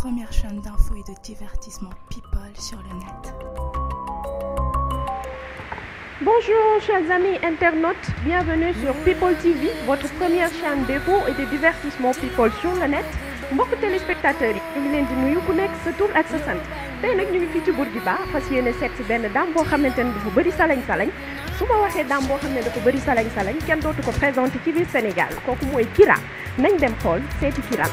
première chaîne d'infos et de divertissement people sur le net. Bonjour chers amis internautes, bienvenue sur People TV, votre première chaîne d'infos et de divertissement people sur le net. Mbokk téléspectateurs yi ñu ngi leen di nuyu ku nekk sa tur ak sa sant tey nag ñu ngi fii ci Bourguiba fas yéene seet si benn dame boo xamante ne dafa bëri salañ-salañ su ma waxee dame boo xam ne dafa bëri salañ-salañ kenn dootu ko présenté ci biir Sénégal kooku mooy Kira nañ dem xool seeti Kira.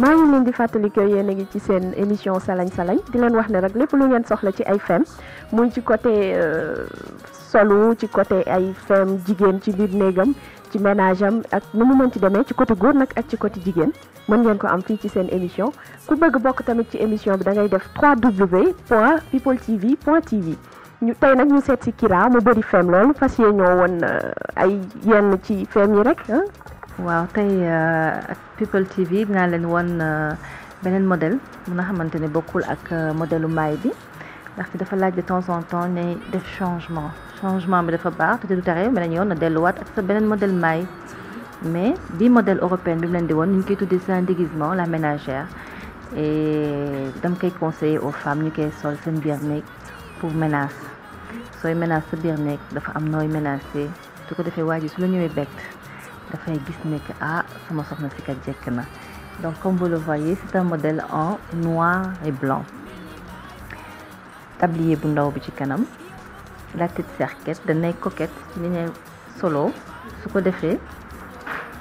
maa ngi leen di fàttali que yéen a ngi ci seen émission salañ salañ di leen wax ne rek lépp lu ngeen soxla ci ay fem muy ci côté solu ci côté ay fem jigéen ci biir néegam ci ménage am ak nu mu mën ci demee ci côté góor nag ak ci côté jigéen mën ngeen ko am fii ci seen émission ku bëgg bokk tamit ci émission bi da ngay def www.peopletv.tv ñu tey nag ñu seet si Kira mu bëri fem loolu fas yéene ñoo woon ay yenn ci fem yi rek waaw tey ak People TV dinaa leen wan beneen modèle mun a xamante ne bokkul ak modèlu maay bi ndaxte dafa laaj de temps en temps ne def changement bi dafa baax te du tere beneen yoon na delluwaat ak sa beneen modèle maay mais bii modèle européen bi mu leen di woon ñu ngi koy tuddee c'est un déguisement la ménagère et dama koy conseiller aux femmes ñu koy sol seen biir néeg pour ménage sooy ménage sa biir néeg dafa am nooy ménager su ko defee waa ji su la ñëwee bett dafay gis ne que sama soxna si kat jekk na donc comme vous le voyez c'est un modèle en noir et blanc tablier bu ndaw bi ci kanam la petite cerquette danay coquette ci li ñuy solo su ko defee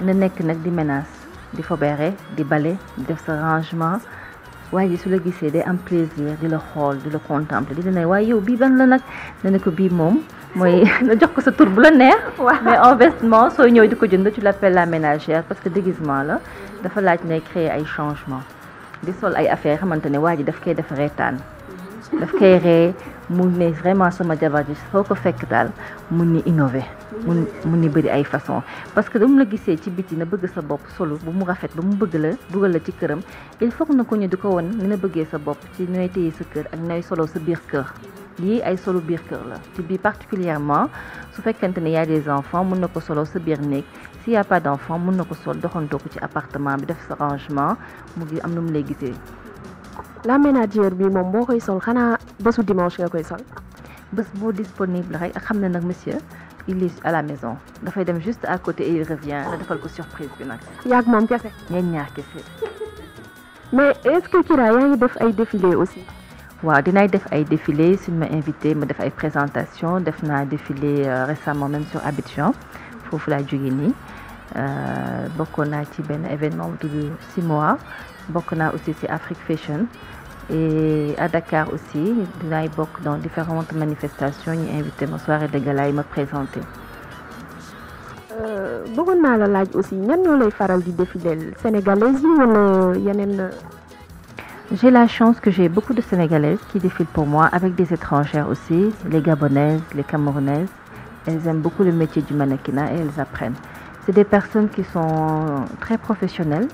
na nekk nag di ménage di fobeere di bale di def sa rangement waaye ji su la gisee day am plaisir di la xool di la contempler di la ne waaye yow bii ban la nag na ne ko bii moom mooy na jox ko sa tur bu la neex mais en vêtement sooy ñëw di ko jënd tu l'appelles la ménagère parce que déguisement la dafa laaj ne créer ay changement di sol ay affaire xamante ne waa ji daf koy def reetaan daf koy ree mun ne vraiment sama jabar ji foo ko fekk daal mun ni innover mun ni bëri ay façon parce que damu la gisee ci biti na bëgg sa bopp solo bu mu rafet ba mu bëgg la dugal la ci këram il faut que na ko ñu di ko won ni na bëggee sa bopp ci nooy téye sa kër ak nooy solo sa biir kër lii ay solo biir kër la ci biir particulièrement su fekkente ne y a des enfants mun na ko solo sa biir néeg s'il y a pas d'enfants mun na ko sol doxantoo ko ci appartement bi def sa rangement mu ngi am nu mu lay gisee. la ménagère bi moom boo koy sol xanaa bésu dimanche nga koy sol. bés boo disponible rek ak xam ne nag monsieur il est à la maison dafay dem juste à côté et il revient nga defal ko surprise bi nag. yaag moom kese. ñeen ñaar kese. mais est-ce que Kira yaa ngi def ay défilé aussi. waaw dinaay def ay défilé suñ ma invité ma def ay présentation def naa défilé récemment même sur Abidjan foofu laa jóge nii bokkoon naa ci benn événement bu tudd 6 mois bokk naa aussi ci Afrique Fashion et à Dakar aussi dinaay bokk dans différentes manifestations ñu invité ma soirée de gala yi ma présenté. bëggoon naa la laaj aussi ñan ñoo lay faral di défilé sénégalaises yi wala yeneen. J'ai la chance que j'ai beaucoup de Sénégalaises qui défilent pour moi, avec des étrangères aussi, les Gabonaises, les Camerounaises. Elles aiment beaucoup le métier du mannequinat et elles apprennent. C'est des personnes qui sont très professionnelles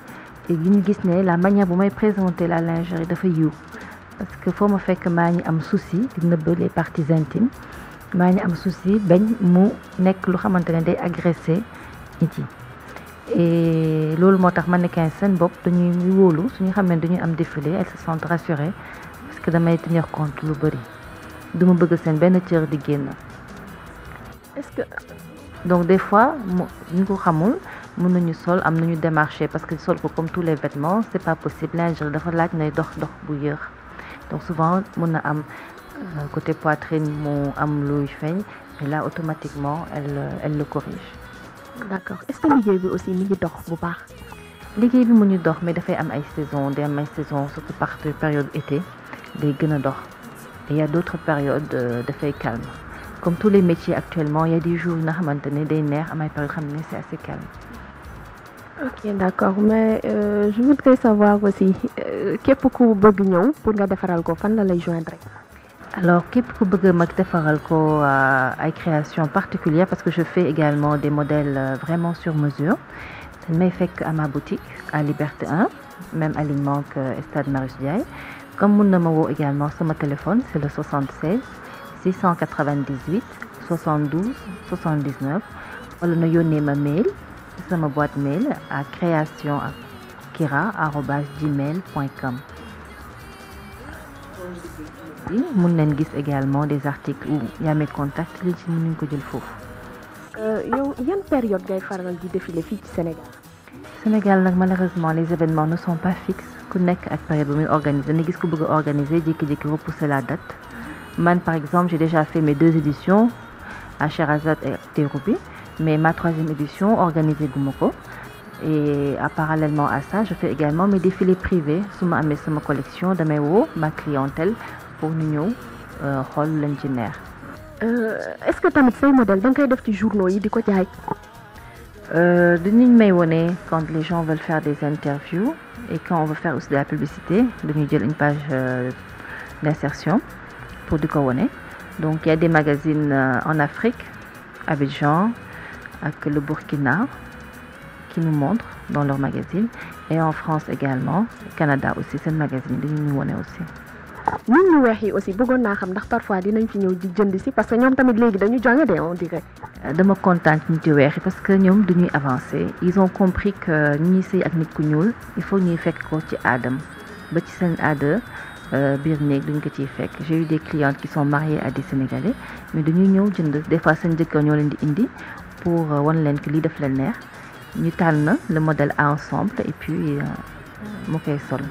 et ñu gis ne la manière bu may présenter la lingerie dafa yiw parce que foo ma fekk maa ngi am souci di nëbb les parties intimes maa ngi am souci bañ mu nekk lu xamante ne day agressé nit yi. et loolu moo tax mannequin seen bopp dañuy wóolu suñu xam ne dañuy am défilé elles se sentent rassurées parce que damay tenir compte lu bëri du ma bëgg seen benn cër di génn. est-ce que donc des fois ñu ko xamul mën nañu sol am nañu démarché parce que sol ko comme tous les vêtements c'est pas possible lingerie dafa laaj nay dox bu yéex donc souvent mën na am côté poitrine mu am luy feeñ et là automatiquement elle le corrige. d'accord est-ce que liggéey bi aussi mi ngi dox bu baax. liggéey bi mu ngi dox mais dafay am ay saison day am ay saison surtout par période été day gën a dox et il y a d'autres périodes dafay calme comme tous les métiers actuellement il y a des jours nga xamante ne day neex am ay période xam ne c'est assez calme. ok d'accord mais je voudrais savoir aussi képp ku bëgg ñëw pour nga defaral ko fan la lay joindre. alors képp ku bëgg mag defaral ko ay création particulière parce que je fais également des modèles vraiment sur mesure dañ may fekk à ma boutique à Liberté 1 même alignement que Stade Marius Ndiaye comme mun na ma woo également sama téléphone c'est le 76 698 72 79 wala na yónnee ma mail ci sama boîte mail à création@kira@gmail.com. mun nañ gis également des articles où y a mes contacts li ci mën nañ ko jël foofu. yow yan période ngay faral di défiler fii ci Sénégal. Sénégal nag malheureusement les événements ne sont pas fixes ku nekk ak période bu muy organiser dañuy gis ku bëgg a organiser jékki-jékki repousser la date man par exemple j'ai déjà fait mes 2 éditions à Sherazade et Terrou-Bi mais ma 3e édition organisée guma ko et parallèlement à ça je fais également mes défilés privés su ma amee sama collection damay woo ma clientèle pour ñu ñëw xool lañ ci neex. est-ce que tamit say modèle da nga koy def ci journaux yi di ko jaay. dañuy may wone quand les gens veulent faire des interviews et quand on veut faire aussi de la publicité dañuy jël une page d'insertion pour di ko wone donc il y a des magazines en Afrique Abidjan ak le Burkina qui nous montrent dans leur magazine et en France également Canada aussi seen magazine dañu ñu wone aussi. nit ñu weex yi aussi bëggoon naa xam ndax parfois dinañ fi ñëw di jënd si parce que ñoom tamit léegi dañu jonge de on dirait. dama kontaan ci nit yu weex yi parce que ñoom duñuy avancer ils ont compris que ñu ñuy sëy ak nit ku ñuul il faut ñuy fekk ko ci aadam ba ci seen aada biir néeg duñ ko ciy fekk j'ai eu des clientes qui sont mariées à des Sénégalais mais dañuy ñëw jënd des fois seen jëkkër ñoo leen di indi pour wan leen que lii daf leen neex ñu tànn le modèle ensemble et puis mu koy sol.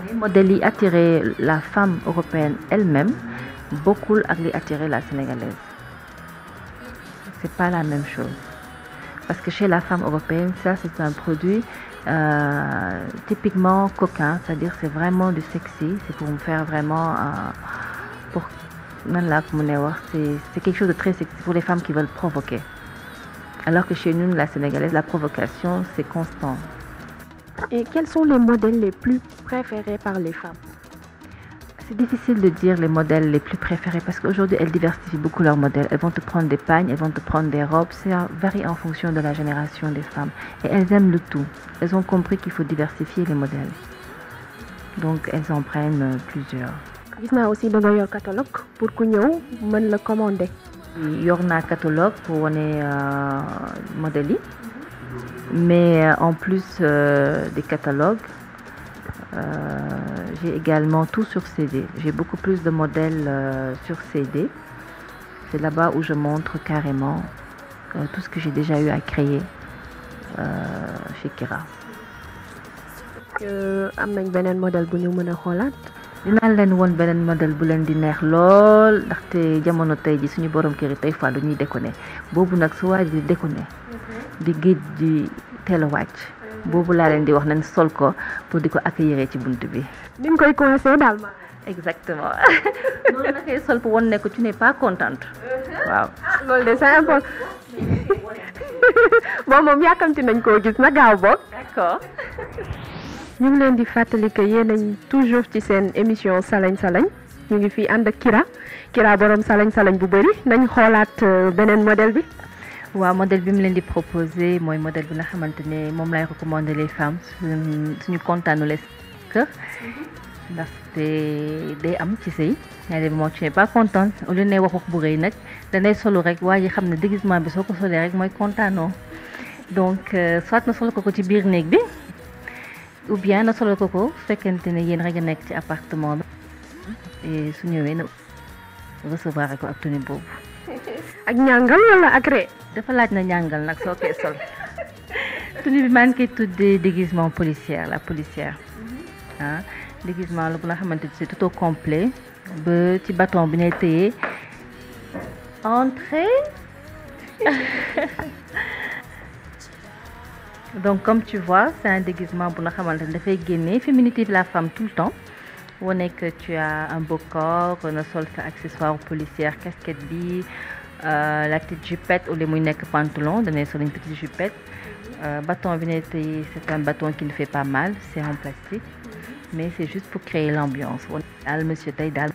Les modèles yi attirer la femme européenne elle-même bokkul ak li attirer la sénégalaise c'est pas la même chose parce que chez la femme européenne ça c'est un produit typiquement coquin c'est-à-dire c'est vraiment du sexy c'est pour me faire vraiment pour nan laa ko mën a wax c'est quelque chose de très sexy pour les femmes qui veulent provoquer alors que chez nous la sénégalaise la provocation c'est constant. Et quels sont les modèles les plus préférés par les femmes? C'est difficile de dire les modèles les plus préférés parce qu'aujourd'hui elles diversifient beaucoup leurs modèles. Elles vont te prendre des pagnes, elles vont te prendre des robes. Ça varie en fonction de la génération des femmes. Et elles aiment le tout. Elles ont compris qu'il faut diversifier les modèles. Donc elles en prennent plusieurs. Gis naa aussi da nga yor catalogue pour ku ñëw mën la commander. yor naa catalogue pour wane modèles yi. Mais en plus des catalogues, j'ai également tout sur CD. J'ai beaucoup plus de modèles sur CD. C'est là-bas où je montre carrément tout ce que j'ai déjà eu à créer chez Kira. am nañ beneen modèle bu ñu mën a xoolaat. dinaa leen woon beneen modèle bu leen di neex lool ndaxte jamono tey ji suñu borom kër yi tey fois dañuy déconné boobu nag su waaj di déconné di géej di teel a wàcc boobu laa leen di wax nañ sol ko pour di ko accueillir ci bunt bi. ni nga koy coincé daal ma. exactement loolu la koy sol pour wan ne ko tu n'es pas contente waaw. loolu de c'est important bon moom yàkkamti nañ koo gis na gaaw boog. d'accord. ñu ngi leen di fàttali que yéen añ toujours ci seen émission salañ salañ ñu ngi fii ànd ak Kira borom salañ salañ bu bëri nañ xoolaat beneen modèle bi. waaw modèle bi mu leen di proposer mooy modèle bi nga xamante ne moom lay recommander les femmes suñu kontaanulee kër ndaxte day am ci sëy ñaareel bi moom tu n'es pas contente au lieu ne waxu bu rëy nag danay solu rek waaye xam ne déguisement bi soo ko solee rek mooy kontaanoo donc soit na solo ko ci biir néeg bi. ou bien na solo ko fekkente ne yéen rek a nekk ci appartement bi et su ñëwee na recevoir ko ak tenue boobu. ak ñàngal wala ak ree. dafa laaj na ñàngal nag soo koy sol. tenue bi maa ngi koy tuddee déguisement policière la policière. Déguisement la bu nga xamante ni c'est tout au complet ba ci bâton bi ngay téye entrée. Donc comme tu vois c'est un déguisement bu nga xamante ne dafay génne féminité de la femme tout le temps wane que tu as un beau corps na sol sa accessoire policière casquette bi la petite jupette au lieu muy nekk pantalon danay sol une petite jupette bâton bi ne tey c'est un bâton qui ne fait pas mal c'est en plastique mais c'est juste pour créer l'ambiance daal monsieur tey daal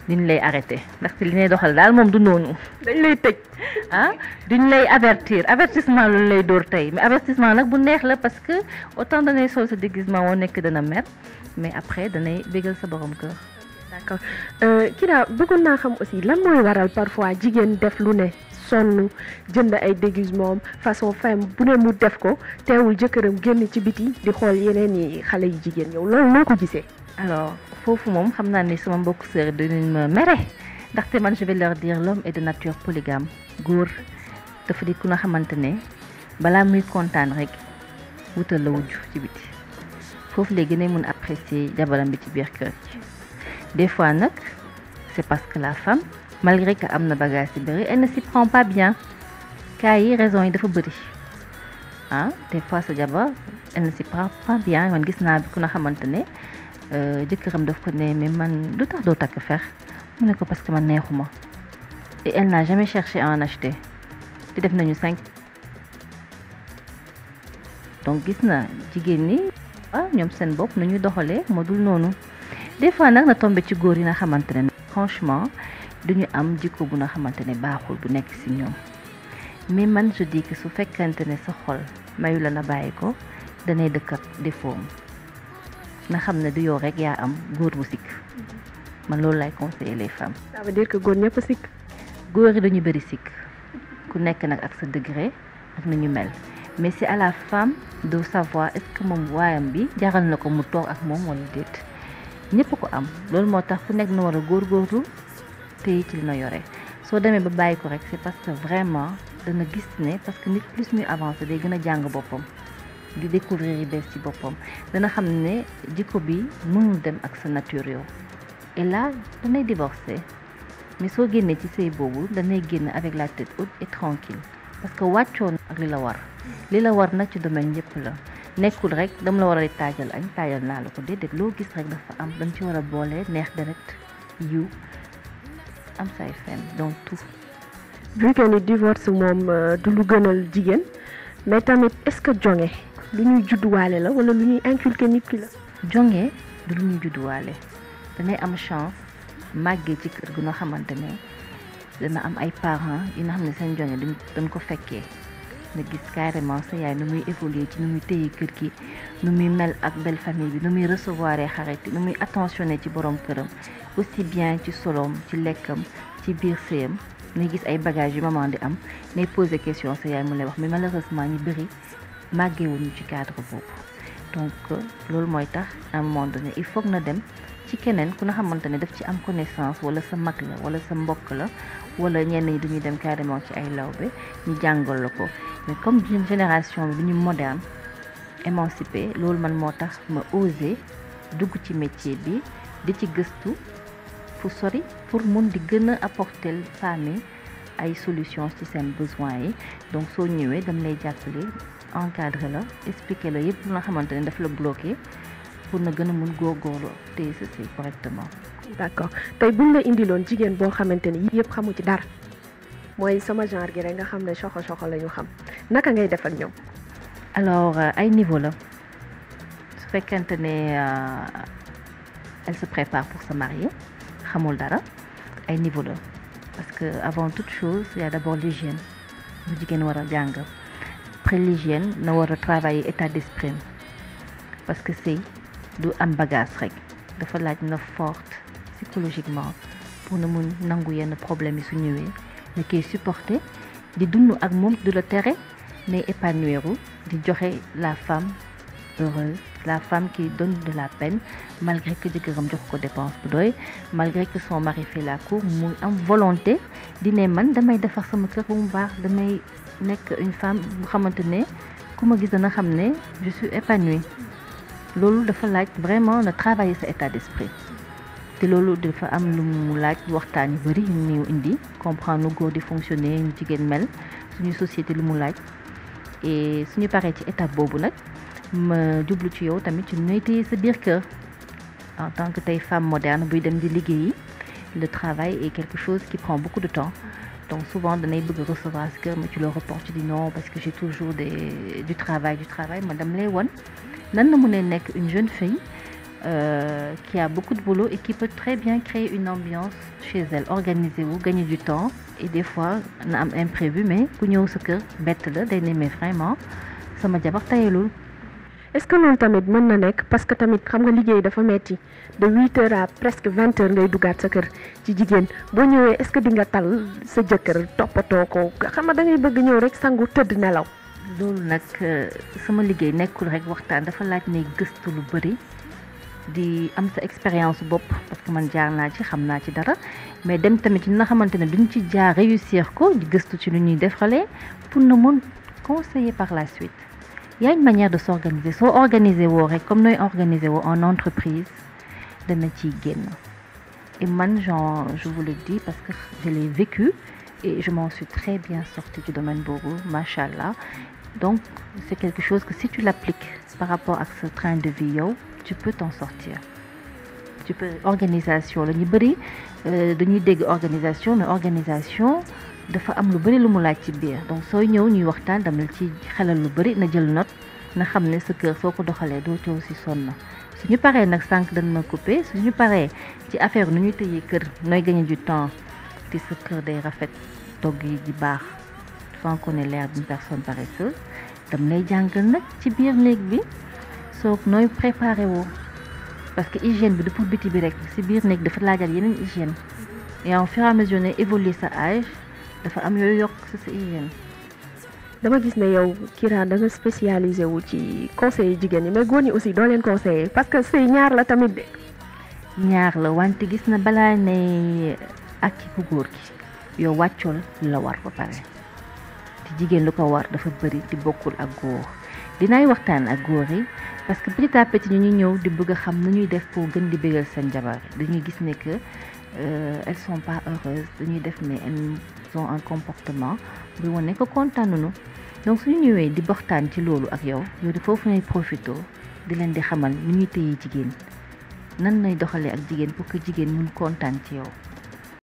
duñ lay arrêté ndaxte li ngay doxal daal moom du noonu dañ lay tëj ah duñ lay avertissement lu lay dóor tey mais avertissement nag bu neex la parce que autant danay sol sa déguisement woo nekk dana mer mais après danay bégal sa borom kër. d'accord Kira bëggoon naa xam aussi lan mooy waral parfois jigéen def lu ne sonn jënd ay déguisement façon femme bu ne mu def ko teewul jëkkëram génn ci biti di xool yeneen yi xale yu jigéen yow loolu noo ko gisee. alors foofu moom xam naa ni sama mbokk sœur dinañ ma mere ndaxte man je vais leur dire l'homme est de nature polygame góor dafa di ku nga xamante ne balaa muy kontaan rek wutal la wujj ci biti foofu léegi gën a mun apprécier jabaram bi ci biir kër gi des fois nag c'est parce que la femme malgré que am na bagage ci bëri elle ne s'y prend pas bien cas yi raison yi dafa bëri ah des fois sa jabar elle ne s'y prend pas bien man gis naa bi ku nga xamante ne jëkkëram daf ko ne mais man lu tax doo takk fer mu ne ko parce que man neexuma et elle n'a jamais cherché à en acheter te def nañu 5 donc gis na jigéen ñi ñoom seen bopp nu ñu doxalee moo dul noonu des fois nag na tombé ci góor yi nga xamante ne franchement duñu am jikko bu nga xamante ne baaxul bu nekk ci ñoom mais man je dis que su fekkante ne sa xol mayu la na bàyyi ko danay dëkkat défaut na xam ne du yow rek yaa am góor bu sikk man loolu lay conseiller les femmes. ça veut dire que góor ñëpp sikk. góor yi dañu bëri sikk ku nekk nag ak sa degré ak na ñu mel mais c'est à la femme de savoir est-ce que moom waayam bi jaral na ko mu toog ak moom wala déet ñëpp ko am loolu moo tax ku nekk na war a góorgóorlu te ci li na yore soo demee ba bàyyi ko rek c'est parce que vraiment dana gis ne parce que nit plus muy avancé day gën a jàng boppam di découvrir yi bees ci boppam dana xam ne jikko bi mënul dem ak sa nature yow et là danay divorcer mais soo génnee ci sëy boobu danay génn avec la tête haute et tranquille parce que wàccoon ak li la war nag ci domaine yëpp la nekkul rek dama la war a taajal añ taajal naa la ko déedéet loo gis rek dafa am dañ ci war a boole neex deret yiw am say fen donc tout. vu que ni divorce moom du lu gënal jigéen mais tamit est-ce que jonge lu ñuy judduwaale la wala lu ñuy inculquer nit ki la. jonge du lu ñuy judduwaale danay am chance màggee ci kër gu nga xamante ne dana am ay parents yi nga xam ne seen jonge dañ ko fekkee nga gis carrément sa yaay nu muy évoluer ci nu muy téye kër gi nu muy mel ak belle famille bi nu muy recevoir xarit nu muy attentionné ci borom këram aussi bien ci soloom ci lekkam ci biir sëyam ngay gis ay bagages yu maman di am ngay poser question sa yaay mu lay wax mais malheureusement ñu bëri màggeewuñu ci cadre boobu donc loolu mooy tax à un moment donné il faut na dem ci keneen ku nga xamante ne daf ci am connaissance wala sa mag la wala sa mbokk la wala ñenn ñi duñuy dem carrément ci ay lawbe ñu jàngal la ko mais comme génération bi ñu moderne émancipé loolu man moo tax ma osé dugg ci métier bi di ci gëstu fu sori pour mun di gën a apporter famille ay solutions ci seen besoins yi donc soo ñëwee dam lay jàppale encadré la expliquer la yëpp lu nga xamante ne daf la bloqué pour na gën a mun góorgóorlu téye sa sëy correctement. d'accord tey buñ la indiloon jigéen boo xamante ne yii yëpp xamu ci dara mooy sama genre gi rek nga xam ne soxo la ñu xam naka ngay def ak ñoom. alors ay niveau la su fekkente ne elle se prépare pour se marier xamul dara ay niveau la parce que avant toute chose il y a d'abord l'hygiène bu jigéen war a jàng après l'hygiène na war a travailler état d'esprit parce que sëy du am bagage rek dafa laaj na forte psychologiquement pour na mun nangu yenn problème yi su ñëwee nga koy supporter di dund ak moom du la tere mais épanouir di joxe la femme heureuse la femme qui donne de la peine malgré que jëkkëram jox ko dépense bu doy malgré que son mari fait la cour mu am volonté di ne man damay defar sama kër bu mu baax damay nekk une femme bu xamante ne ku ma gis dana xam ne je suis épanouie loolu dafa laaj vraiment na travailler sa état d'esprit te loolu dafa am lu mu laaj waxtaan yu bari yu muy indi comprendre nu góor di fonctionner nu jigéen mel suñu société lu mu laaj et suñu paree ci étape boobu nag ma jublu ci yow tamit ci ñooy téye sa biir kër en tant que tey femme moderne buy dem di liggéeyi le travail est quelque chose qui prend beaucoup de temps donc souvent danay bëgg recevoir ce kër mais tu le reportes tu dis non parce que j'ai toujours du travail ma dem lay won nan la mën a nekk une jeune fille qui a beaucoup de boulot et qui peut très bien créer une ambiance chez elle, organiser wu, gagner du temps et des fois na am imprévu mais ku ñëw sa kër bett la day ne mais vraiment sama jabar tayelul. est-ce que loolu tamit mën na nekk parce que tamit xam nga liggéey dafa metti de 8h à presque 20h ngay duggaat sa kër ci jigéen boo ñëwee est-ce que di nga tal sa jëkkër toppatoo ko xam nga da ngay bëgg ñëw rek sangu tëdd nelaw. loolu nag sama liggéey nekkul rek waxtaan dafa laaj ne gëstu lu bëri di am sa expérience bopp parce que man jaar naa ci xam naa ci dara mais dem tamit ci nga xamante ne duñ ci jaar réussir ko di gëstu ci lu ñuy defalee pour na mën conseiller par la suite. Il y a une manière de s'organiser. Soit organiser comme nous organiser en entreprise, de notre génn. Et moi, je vous le dis parce que je l'ai vécu et je m'en suis très bien sortie du domaine bobo, machallah. Donc, c'est quelque chose que si tu l'appliques par rapport à ce train de vie, tu peux t'en sortir. Tu peux organisation, le nibri, de ñuy dégg organisation, mais organisation. dafa am lu bari lu mu laaj ci biir donc sooy ñëw ñuy waxtaan dama ci xelal lu bari na jël note na xam ne sa kër soo ko doxalee doo coow si sonn suñu paree nag sànq dañ ma coupé suñu paree ci affaire nu ñuy tëyee kër nooy gagner du temps te sa kër day rafet togg yi di baax sans qu'on ait l'air d'une personne paresseuse dam lay jàngal nag ci biir néeg bi soo nooy préparé woo parce que hygiène bi du pour biti bi rek si biir néeg dafa laajal yeneen hygiène et en fur et à mesure ne évoluer sa âge dafa am yooyu yokk ci sa hygiène. dama gis ne yow Kira da nga spécialisé wu ci conseil jigéen ñi mais góor ñi aussi doo leen conseiller parce que sëy ñaar la tamit de. ñaar la wante gis na balaa ne ak ki ku góor ki yow wàccool la war ba pare te jigéen lu ko war dafa bëri di bokkul ak góor dinaay waxtaan ak góor yi parce que petit à petit ñu ñuy ñëw di bëgg a xam nu ñuy def pour gën di bégal seen jabar dañuy gis ne que elles sont pas heureuses dañuy def mais elles ont un comportement bu wane ko kontaanunu donc suñu ñëwee di waxtaan ci loolu ak yow di foofu ngay profité di leen di xamal nu ñuy téye jigéen nan lay doxalee ak jigéen pour que jigéen mun kontaan ci yow.